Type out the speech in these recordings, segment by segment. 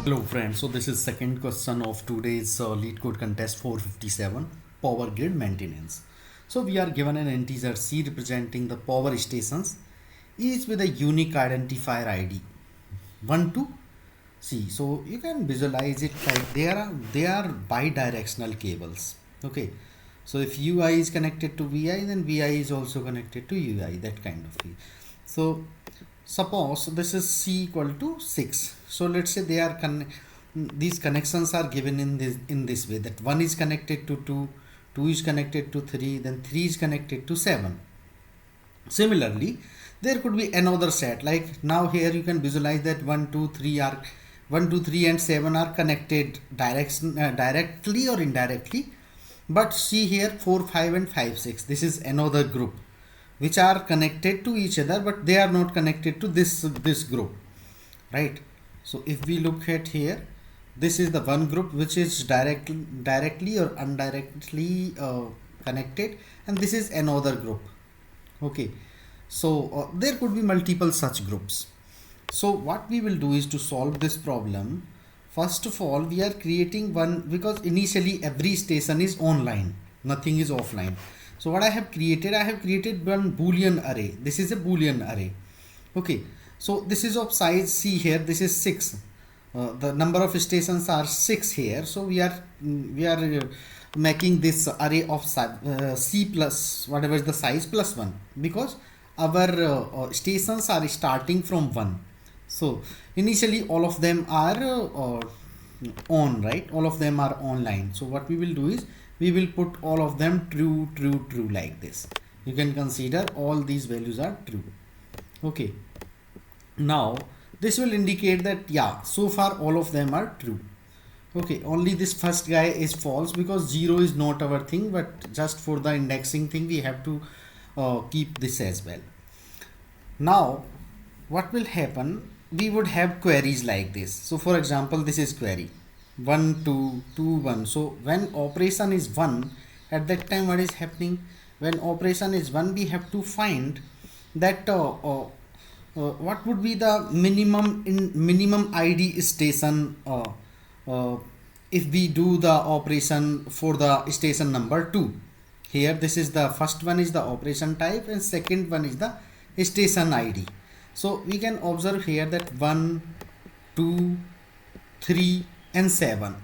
Hello friends, so this is second question of today's Leetcode contest 457 power grid maintenance. So we are given an integer c representing the power stations, each with a unique identifier id 1 to c. So you can visualize it like they are bidirectional cables. Okay, so if ui is connected to vi, then vi is also connected to ui, that kind of thing. So suppose this is c equal to 6. So let's say these connections are given in this way, that 1 is connected to 2, 2 is connected to 3, then 3 is connected to 7. Similarly, there could be another set, like now here you can visualize that 1 2 3 are 1 2 3 and 7 are connected directly or indirectly. But see here 4 5 and 5 6, this is another group which are connected to each other, but they are not connected to this group, right? So if we look at here, this is the one group which is directly or indirectly connected, and this is another group. Okay, so there could be multiple such groups. So what we will do is to solve this problem. First of all, we are creating one, because initially every station is online, nothing is offline. So what I have created one boolean array. This is a boolean array. Okay, so this is of size, see here, this is 6. The number of stations are 6 here. So we are making this array of c plus whatever is the size plus 1, because our stations are starting from 1. So initially all of them are on, right? All of them are online. So what we will do is we will put all of them true, true, true, like this. You can consider all these values are true. Okay, now this will indicate that yeah, so far all of them are true. Okay, only this first guy is false, because 0 is not our thing, but just for the indexing thing we have to keep this as well. Now what will happen, we would have queries like this. So for example, this is query 1 2 2 1. So when operation is 1, at that time what is happening, when operation is 1, we have to find that what would be the minimum id station if we do the operation for the station number 2. Here this is the first one is the operation type, and second one is the station id. So we can observe here that 1 2 3 and 7,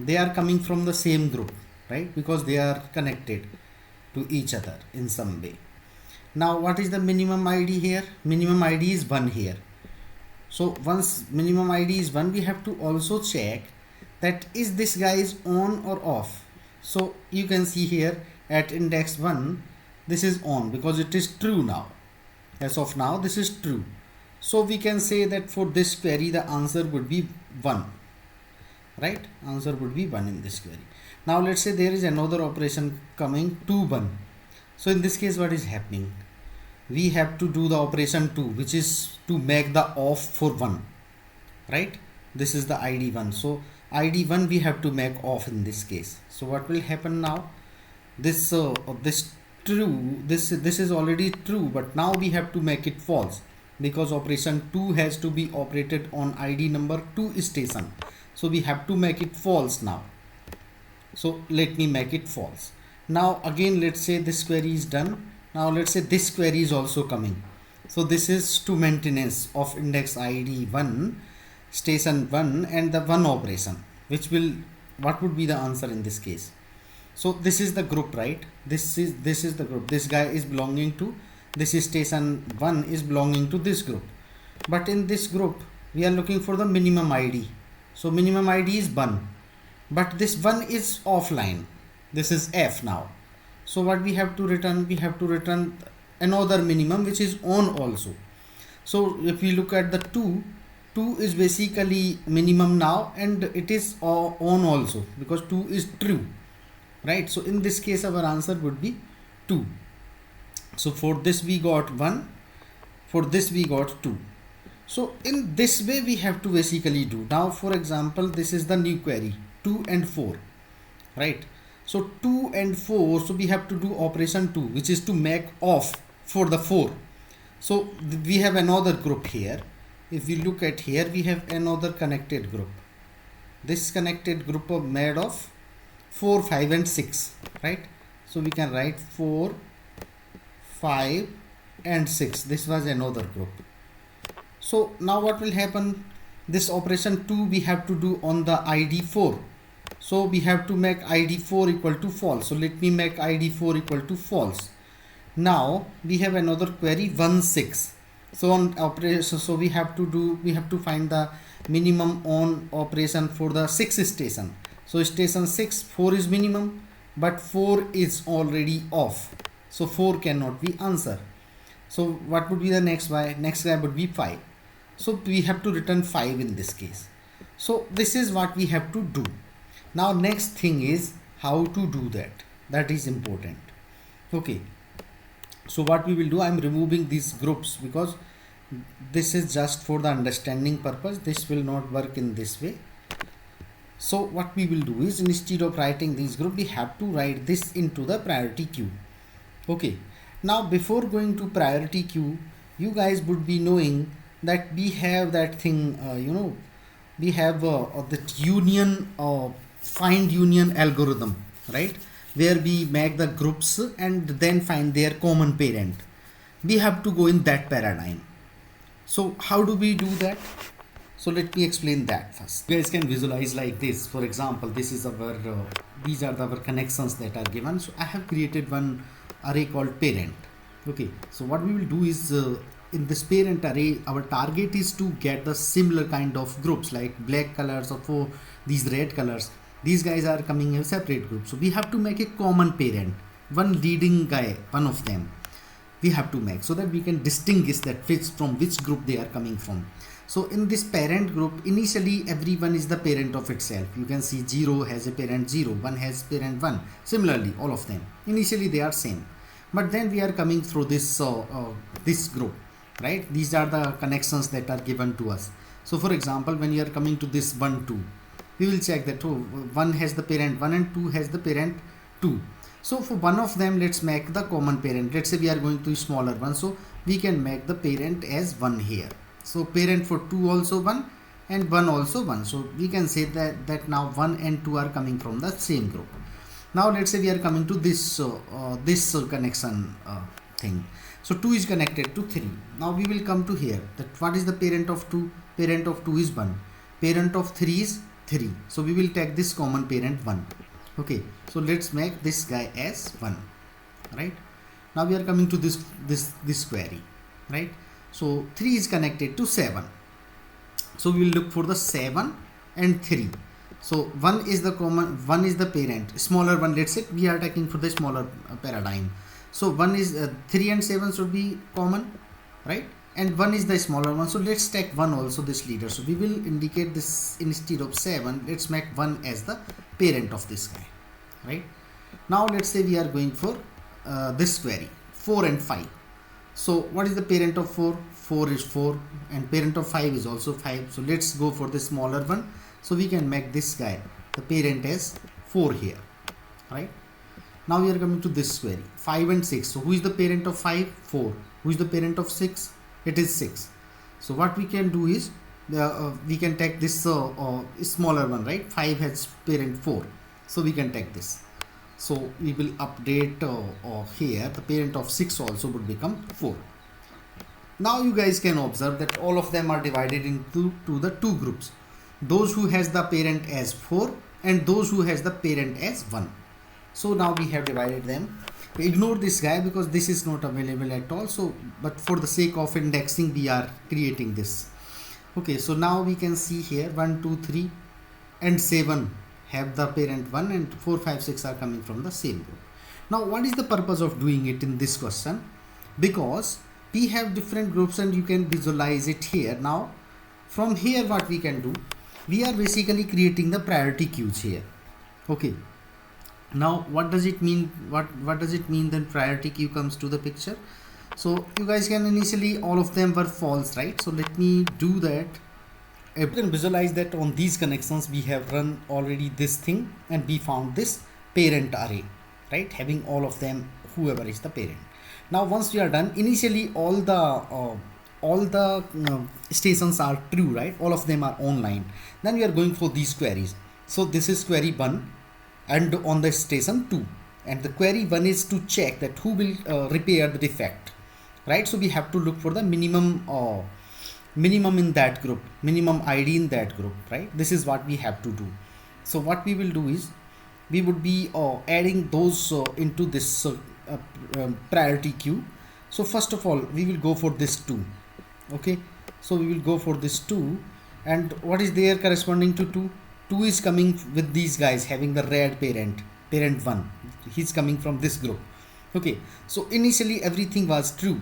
they are coming from the same group, right? Because they are connected to each other in some way. Now what is the minimum id here? Minimum id is 1 here. So once minimum id is 1, we have to also check that is this guy is on or off. So you can see here at index 1, this is on because it is true now. As of now this is true. So we can say that for this query the answer would be 1, right? Answer would be 1 in this query. Now let's say there is another operation coming 2 1. So in this case what is happening, we have to do the operation 2, which is to make the off for 1, right? This is the id 1. So id 1 we have to make off in this case. So what will happen now, this true, this is already true, but now we have to make it false, because operation 2 has to be operated on id number 2 station. So we have to make it false now. So let me make it false. Now again let's say this query is done. Now let's say this query is also coming. So this is to maintenance of index id 1 station 1 and the 1 operation, which will, what would be the answer in this case? So this is the group, right? This is the group. This guy is belonging to this station 1 is belonging to this group. But in this group we are looking for the minimum id. So minimum id is 1, but this 1 is offline. This is f now. So what we have to return, we have to return another minimum which is on also. So if we look at the 2 is basically minimum now, and it is on also because 2 is true, right? So in this case our answer would be 2. So for this we got 1, for this we got 2. So in this way we have to basically do. Now for example, this is the new query 2 and 4, right? So 2 and 4, so we have to do operation 2, which is to make off for the 4. So we have another group here. If we look at here, we have another connected group. this connected group of made of 4, 5 and 6, right? So we can write 4, 5 and 6. This was another group. So now what will happen? This operation 2 we have to do on the id 4. So we have to make id 4 equal to false. So let me make id 4 equal to false. Now we have another query 1, 6. So on operation, so we have to find the minimum on operation for the 6 station. So station 6, 4 is minimum, but 4 is already off. So 4 cannot be answer. So what would be the next guy? Next guy would be 5. So we have to return 5 in this case. So this is what we have to do. Now next thing is how to do that. That is important. Okay. So what we will do, I am removing these groups because this is just for the understanding purpose. This will not work in this way. So what we will do is, instead of writing these group, we have to write this into the priority queue. Okay. Now before going to priority queue, you guys would be knowing that we have that thing, we have that union, find union algorithm, right? Where we make the groups and then find their common parent. We have to go in that paradigm. So how do we do that? So let me explain that first. You guys can visualize like this. For example, this is our these are our connections that are given. So I have created one array called parent. Okay, so what we will do is in this parent array, our target is to get the similar kind of groups like black colors or for these red colors. These guys are coming in a separate group. So we have to make a common parent, one leading guy, one of them we have to make, so that we can distinguish that from which group they are coming from. So in this parent group, initially everyone is the parent of itself. You can see 0 has a parent 0, 1 has parent 1. Similarly, all of them initially they are same. But then we are coming through this this group, right? These are the connections that are given to us. So for example, when you are coming to this 1, 2, we will check that 1 has the parent 1 and 2 has the parent 2. So for one of them, let's make the common parent. Let's say we are going to smaller one, so we can make the parent as 1 here. So parent for 2 also 1 and 1 also 1. So we can say that now 1 and 2 are coming from the same group. Now let's say we are coming to this connection thing. So 2 is connected to 3. Now we will come to here, that what is the parent of 2? Parent of 2 is 1. Parent of 3 is 3. So we will take this common parent 1. Okay, so let's make this guy as 1, right? Now we are coming to this query, right? So 3 is connected to 7. So we will look for the 7 and 3. So 1 is the common, 1 is the parent, smaller one. Let's say we are taking for the smaller paradigm. So 1 is 3 and 7 should be common, right? And 1 is the smaller one. So let's take 1 also, this leader. So we will indicate this instead of 7. Let's make 1 as the parent of this guy, right? Now let's say we are going for this query 4 and 5. So what is the parent of 4? 4 is 4 and parent of 5 is also 5. So let's go for the smaller one. So we can make this guy the parent as 4 here, right? Now we are coming to this query 5 and 6. So who is the parent of 5? 4. Who is the parent of 6? It is 6. So what we can do is we can take this smaller one, right? 5 has parent 4. So we can take this. So we will update here the parent of 6 also would become 4. Now you guys can observe that all of them are divided into the two groups. Those who has the parent as 4 and those who has the parent as 1. So now we have divided them. Ignore this guy because this is not available at all. So but for the sake of indexing we are creating this. Okay, so now we can see here 1, 2, 3 and 7 have the parent 1 and 4, 5, 6 are coming from the same group. Now what is the purpose of doing it in this question? Because we have different groups and you can visualize it here. Now from here what we can do, we are basically creating the priority queues here. Okay, now what does it mean? What does it mean then priority queue comes to the picture? So you guys can initially all of them were false, right? So let me do that. You can visualize that on these connections we have run already this thing and we found this parent array, right? Having all of them, whoever is the parent. Now once we are done, initially all the all the stations are true, right? All of them are online. Then we are going for these queries. So this is query 1 and on the station 2. And the query 1 is to check that who will repair the defect, right? So we have to look for the minimum in that group, minimum ID in that group, right? This is what we have to do. So what we will do is we would be adding those into this priority queue. So first of all we will go for this 2. Okay, so we will go for this 2, and what is there corresponding to 2? 2 is coming with these guys having the red parent 1. He's coming from this group. Okay, so initially everything was true.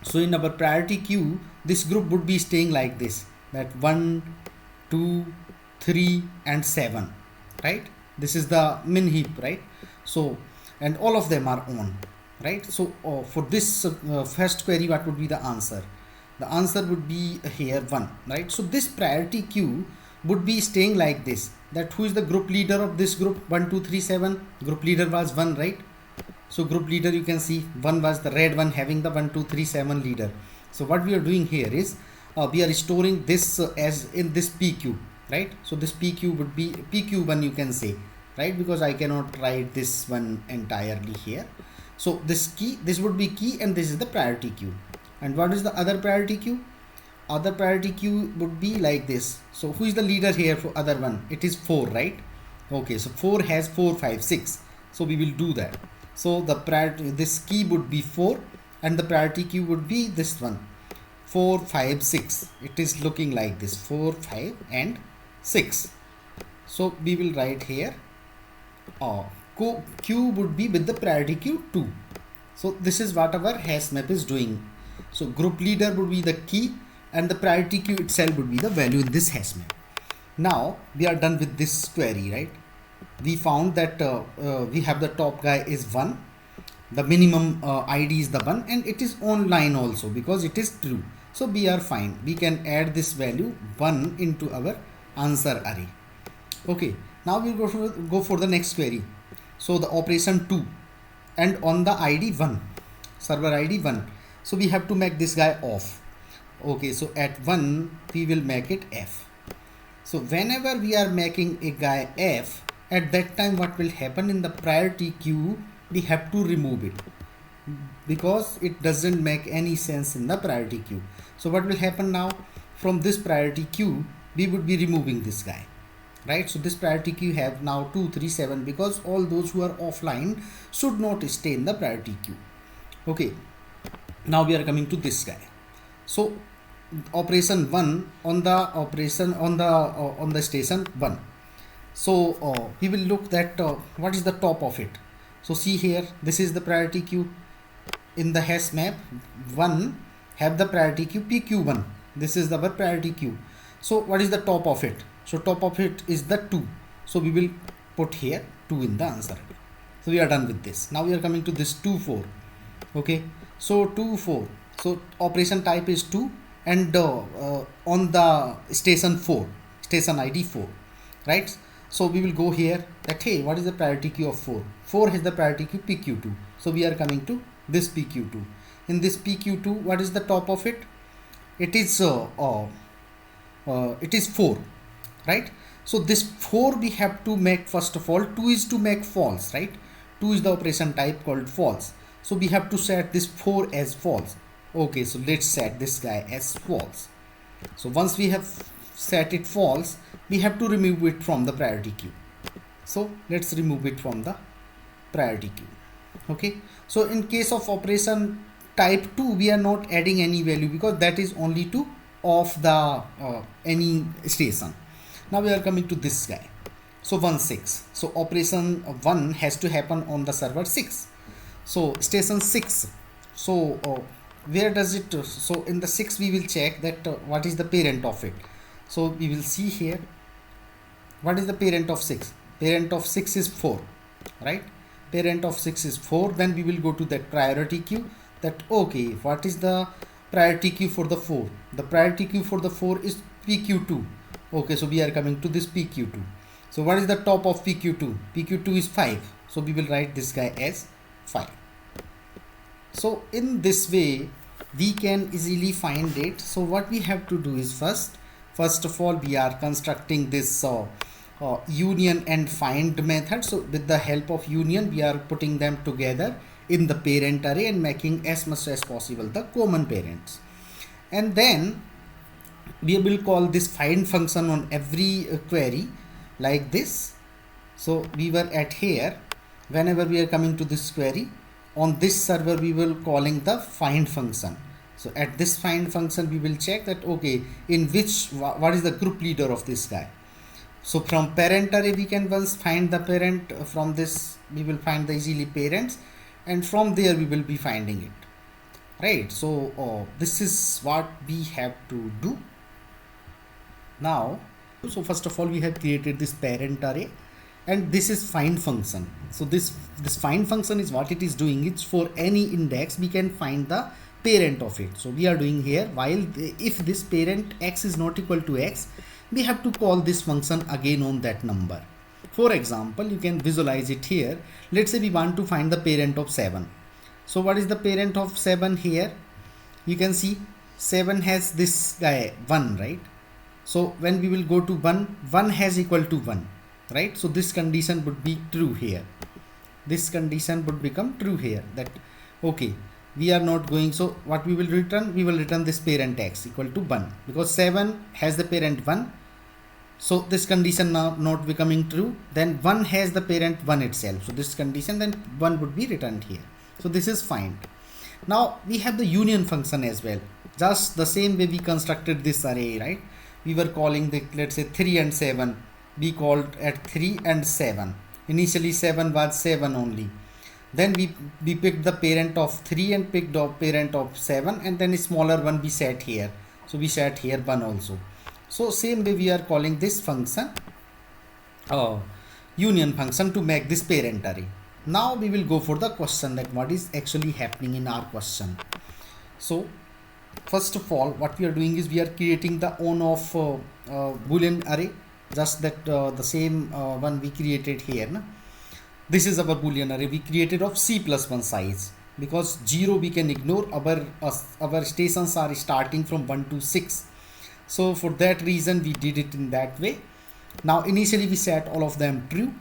So in our priority queue this group would be staying like this, that 1 2 3 and 7, right? This is the min heap, right? So and all of them are on, right? So for this first query, what would be the answer? The answer would be here 1, right? So this priority queue would be staying like this, that who is the group leader of this group 1 2 3 7? Group leader was 1, right? So group leader, you can see 1 was the red one having the 1 2 3 7 leader. So what we are doing here is we are storing this as in this PQ, right? So this PQ would be PQ1, you can say, right? Because I cannot write this one entirely here. So this key, this would be key, and this is the priority queue. And what is the other priority queue? Other priority queue would be like this. So who is the leader here for other one? It is 4, right? Okay, so 4 has 4 5 6. So we will do that. So the priority, this key would be 4, and the priority queue would be this one 4 5 6. It is looking like this 4 5 and 6. So we will write here queue would be with the priority queue 2. So this is what our hash map is doing. So group leader would be the key, and the priority queue itself would be the value in this hash map. Now we are done with this query, right? We found that we have the top guy is 1, the minimum ID is the 1, and it is online also because it is true. So we are fine. We can add this value 1 into our answer array. Okay, now we will go for the next query. So the operation 2, and on the ID 1, server ID 1. So we have to make this guy off. Okay, so at 1 we will make it F. So whenever we are making a guy F, at that time what will happen in the priority queue, we have to remove it because it doesn't make any sense in the priority queue. So what will happen now? From this priority queue we would be removing this guy, right? So this priority queue have now 2 3 7, because all those who are offline should not stay in the priority queue. Okay, now we are coming to this guy. So operation 1 on the operation on the station 1. So we will look that what is the top of it. So see here, this is the priority queue. In the hash map 1 have the priority queue PQ1. This is our priority queue. So what is the top of it? So top of it is the 2. So we will put here 2 in the answer. So we are done with this. Now we are coming to this 2 4. Okay, so 2 4. So operation type is 2, and on the station 4, station ID 4, right? So we will go here that hey, what is the priority queue of 4? 4 is the priority queue PQ2. So we are coming to this PQ2. In this PQ2, what is the top of it? It is 4, right? So this 4 we have to make, first of all 2 is to make false, right? 2 is the operation type called false. So we have to set this 4 as false. Okay, so let's set this guy as false. So once we have set it false, we have to remove it from the priority queue. So let's remove it from the priority queue. Okay, so in case of operation type 2, we are not adding any value because that is only to off the any station. Now we are coming to this guy. So 1 6. So operation 1 has to happen on the server 6. So station 6. So where does it? So in the 6 we will check that what is the parent of it. So we will see here what is the parent of 6. Parent of 6 is 4, right? Parent of 6 is 4. Then we will go to that priority queue, that okay, what is the priority queue for the 4? The priority queue for the 4 is PQ2. Okay, so we are coming to this PQ2. So what is the top of PQ2? PQ2 is 5. So we will write this guy as 5. So in this way we can easily find it. So what we have to do is first of all we are constructing this union and find method. So with the help of union we are putting them together in the parent array and making as much as possible the common parents, and then we will call this find function on every query like this. So we were at here, whenever we are coming to this query on this server we will calling the find function. So at this find function we will check that okay, in which what is the group leader of this guy. So from parent array we can once find the parent, from this we will find the easily parents, and from there we will be finding it, right? So this is what we have to do now. So first of all we have created this parent array, and this is find function. So this find function is what it is doing. It's for any index we can find the parent of it. So we are doing here, while if this parent x is not equal to x, we have to call this function again on that number. For example, you can visualize it here. Let's say we want to find the parent of 7. So what is the parent of 7 here? You can see 7 has this guy 1, right? So when we will go to 1 has equal to 1, right? So this condition would be true here. This condition would become true here, that okay, we are not going. So what we will return? We will return this parent x equal to 1, because 7 has the parent 1. So this condition now not becoming true. Then 1 has the parent 1 itself. So this condition, then 1 would be returned here. So this is find. Now we have the union function as well. Just the same way we constructed this array, right? We were calling the, let's say 3 and 7. We called at 3 and 7. Initially 7 was 7 only. Then we picked the parent of 3 and picked up parent of 7, and then a smaller one we set here. So we set here 1 also. So same way we are calling this function union function to make this parent array. Now we will go for the question, that what is actually happening in our question. So first of all what we are doing is we are creating the on off boolean array, just that the same one we created here. Na? This is our boolean array we created of C++ size, because 0 we can ignore. Our stations are starting from 1 to 6. So for that reason we did it in that way. Now initially we set all of them true,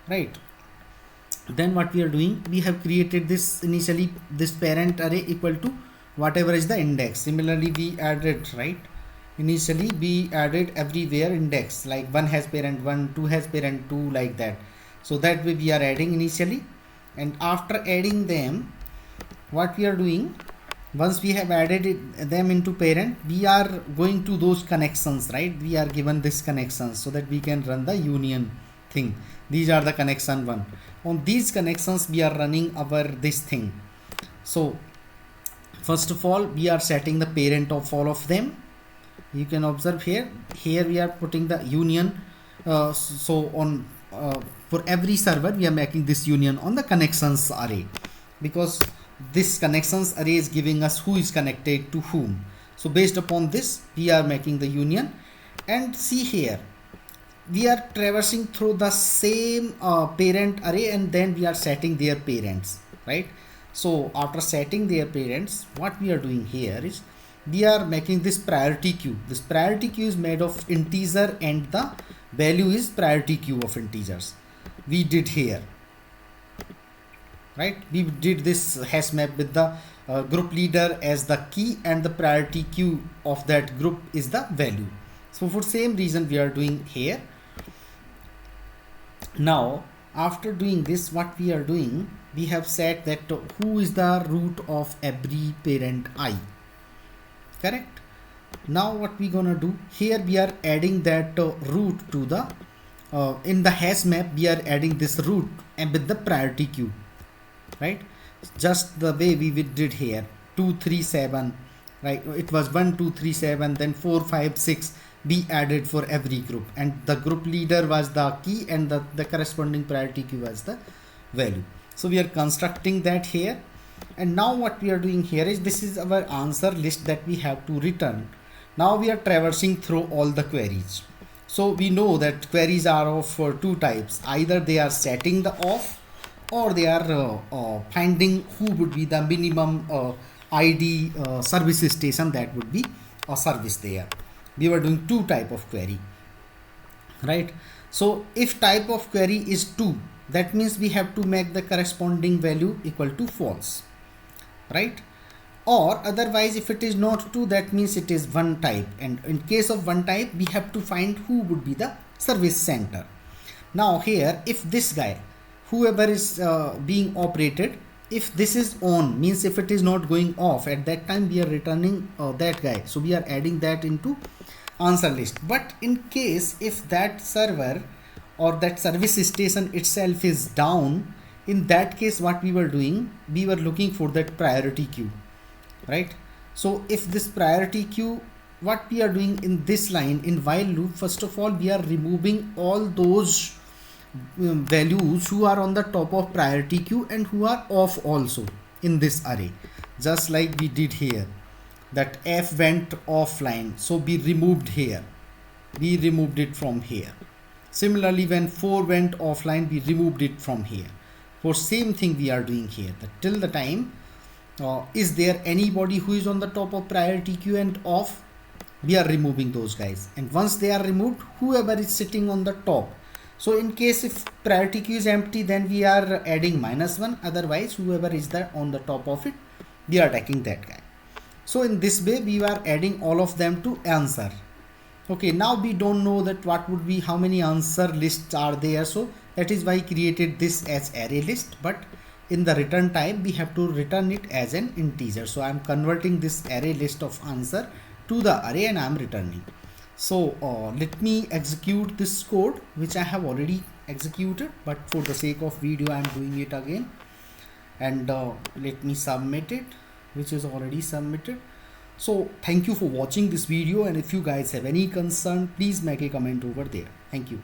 right? Then what we are doing, we have created this initially this parent array equal to whatever is the index. Similarly we added, right? Initially we added everywhere index, like 1 has parent 1, 2 has parent 2, like that. So that way we are adding initially, and after adding them what we are doing, once we have added them into parent, we are going to those connections, right? We are given this connections so that we can run the union thing. These are the connection 1. On these connections we are running our this thing. So first of all we are setting the parent of all of them. You can observe here we are putting the union. So on for every server we are making this union on the connections array, because this connections array is giving us who is connected to whom. So based upon this we are making the union. And see here we are traversing through the same parent array, and then we are setting their parents, right? So after setting their parents, what we are doing here is we are making this priority queue. This priority queue is made of integer, and the value is priority queue of integers. We did here, right? We did this hash map with the group leader as the key, and the priority queue of that group is the value. So for same reason we are doing here. Now after doing this, what we are doing, we have set that who is the root of every parent I, correct? Now what we gonna do here, we are adding that root to the in the hash map we are adding this root and with the priority queue, right? Just the way we did here, 2 3 7, right? It was 1 2 3 7, then 4 5 6 we added for every group, and the group leader was the key, and the corresponding priority queue was the value. So we are constructing that here. And now what we are doing here is, this is our answer list that we have to return. Now we are traversing through all the queries. So we know that queries are of two types. Either they are setting the off, or they are finding who would be the minimum ID service station, that would be a service there. We were doing two type of query, right? So if type of query is 2, that means we have to make the corresponding value equal to false, right? Or otherwise, if it is not 2, that means it is one type, and in case of one type we have to find who would be the service center. Now here, if this guy, whoever is being operated, if this is on, means if it is not going off, at that time we are returning that guy, so we are adding that into answer list. But in case if that server or that service station itself is down, in that case what we were doing, we were looking for that priority queue, right? So if this priority queue, what we are doing in this line in while loop, first of all we are removing all those values who are on the top of priority queue and who are off also in this array, just like we did here, that f went offline, so we removed here, we removed it from here. Similarly, when 4 went offline, we removed it from here. For same thing we are doing here, that till the time is there anybody who is on the top of priority queue and off, we are removing those guys, and once they are removed, whoever is sitting on the top, so in case if priority queue is empty, then we are adding -1, otherwise whoever is there on the top of it, we are taking that guy. So in this way we are adding all of them to answer. Okay, now we don't know that what would be, how many answer lists are there, so that is why I created this as array list, but in the return type we have to return it as an integer. So I am converting this array list of answer to the array and I am returning. So let me execute this code, which I have already executed, but for the sake of video I am doing it again, and let me submit it, which is already submitted. So thank you for watching this video, and if you guys have any concern, please make a comment over there. Thank you.